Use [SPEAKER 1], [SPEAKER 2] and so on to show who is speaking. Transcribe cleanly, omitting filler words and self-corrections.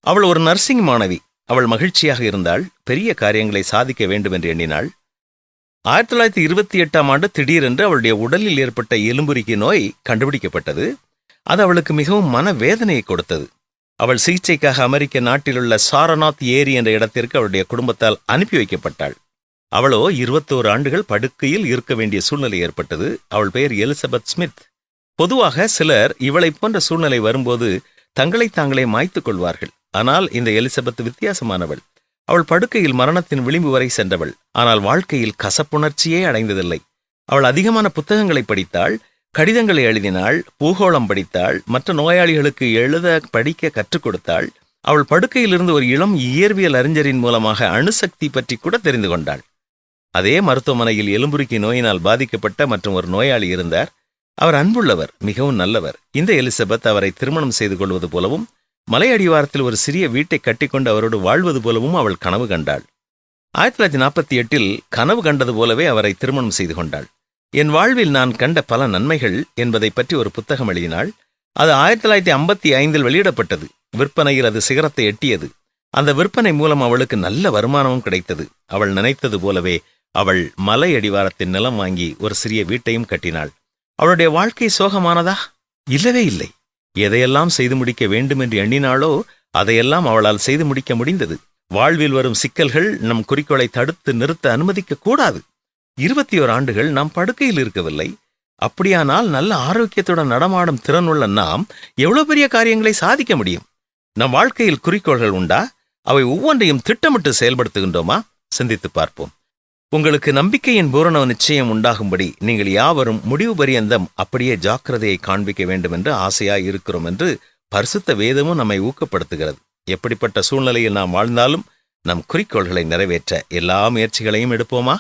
[SPEAKER 1] அவள் ஒரு நர்சிங் மாணவி. அவள் மகிழ்ச்சியாக இருந்தாள். பெரிய காரியங்களை சாதிக்க வேண்டும் என்று எண்ணினாள். 1928 திடீரென்று அவளுடைய உடலில் ஏற்பட்ட எலும்புருக்கி நோய் கண்டுபிடிக்கப்பட்டது. அது அவளுக்கு மிகவும் மனவேதனையை கொடுத்தது. அவள் சிகிச்சைக்காக அமெரிக்க நாட்டிலுள்ள சாரநாத் ஏரி என்ற இடத்திற்கு அவளுடைய குடும்பத்தால் அனுப்பி வைக்கப்பட்டாள். அவளோ 21 ஆண்டுகள் படுக்கையில் இருக்க வேண்டிய சூழ்நிலை ஏற்பட்டது. அவள் பெயர் எலிசபெத் ஸ்மித். பொதுவாக சிலர் இவளை போன்ற சூழ்நிலை வரும்போது தங்களை தாங்களே மாய்த்துக் கொள்வார்கள். ஆனால் இந்த எலிசபெத் வித்தியாசமானவள். அவள் படுக்கையில் மரணத்தின் விளிம்பு வரை சென்றவள். ஆனால் வாழ்க்கையில் கசப்புணர்ச்சியே அடைந்ததில்லை. அவள் அதிகமான புத்தகங்களை படித்தாள், கடிதங்களை எழுதினாள், பூகோளம் படித்தாள், மற்ற நோயாளிகளுக்கு எழுத படிக்க கற்றுக் கொடுத்தாள். அவள் படுக்கையிலிருந்து ஒரு இளம் இயற்பியல் அறிஞரின் மூலமாக அணுசக்தி பற்றி கூட தெரிந்து கொண்டாள். அதே மருத்துவமனையில் எலும்புருக்கி நோயினால் பாதிக்கப்பட்ட மற்றும் ஒரு நோயாளி இருந்தார். அவர் அன்புள்ளவர், மிகவும் நல்லவர். இந்த எலிசபெத் அவரை திருமணம் செய்து கொள்வது போலவும் மலை அடிவாரத்தில் ஒரு சிறிய வீட்டை கட்டிக்கொண்டு அவரோடு வாழ்வது போலவும் அவள் கனவு கண்டாள். 1948 கனவு கண்டது போலவே அவரை திருமணம் செய்து கொண்டாள். என் வாழ்வில் நான் கண்ட பல நன்மைகள் என்பதை பற்றி ஒரு புத்தகம் எழுதினாள். அது 1955 வெளியிடப்பட்டது. விற்பனையில் அது சிகரத்தை எட்டியது. அந்த விற்பனை மூலம் அவளுக்கு நல்ல வருமானமும் கிடைத்தது. அவள் நினைத்தது போலவே அவள் மலை அடிவாரத்தின் நிலம் வாங்கி ஒரு சிறிய வீட்டையும் கட்டினாள். அவளுடைய வாழ்க்கை சோகமானதா? இல்லவே இல்லை. எதையெல்லாம் செய்து முடிக்க வேண்டும் என்று எண்ணினாளோ அதையெல்லாம் அவளால் செய்து முடிக்க முடிந்தது. வாழ்வில் வரும் சிக்கல்கள் நம் குறிக்கோளை தடுத்து நிறுத்த அனுமதிக்க கூடாது. 21 ஆண்டுகள் நாம் படுக்கையில் இருக்கவில்லை. அப்படியானால் நல்ல ஆரோக்கியத்துடன் நடமாடும் திறனுள்ள நாம் எவ்வளவு பெரிய காரியங்களை சாதிக்க முடியும்? நம் வாழ்க்கையில் குறிக்கோள்கள் உண்டா? அவை ஒவ்வொன்றையும் திட்டமிட்டு செயல்படுத்துகின்றோமா? சிந்தித்து பார்ப்போம். உங்களுக்கு நம்பிக்கையின் பூரண நிச்சயம் உண்டாகும்படி நீங்கள் யாவரும் முடிவு பரியந்தம் அப்படியே ஜாக்கிரதையை காண்பிக்க வேண்டும் என்று ஆசையாய் இருக்கிறோம் என்று பரிசுத்த வேதமும் நம்மை ஊக்கப்படுத்துகிறது. எப்படிப்பட்ட சூழ்நிலையில் நாம் வாழ்ந்தாலும் நம் குறிக்கோள்களை நிறைவேற்ற எல்லா முயற்சிகளையும் எடுப்போமா?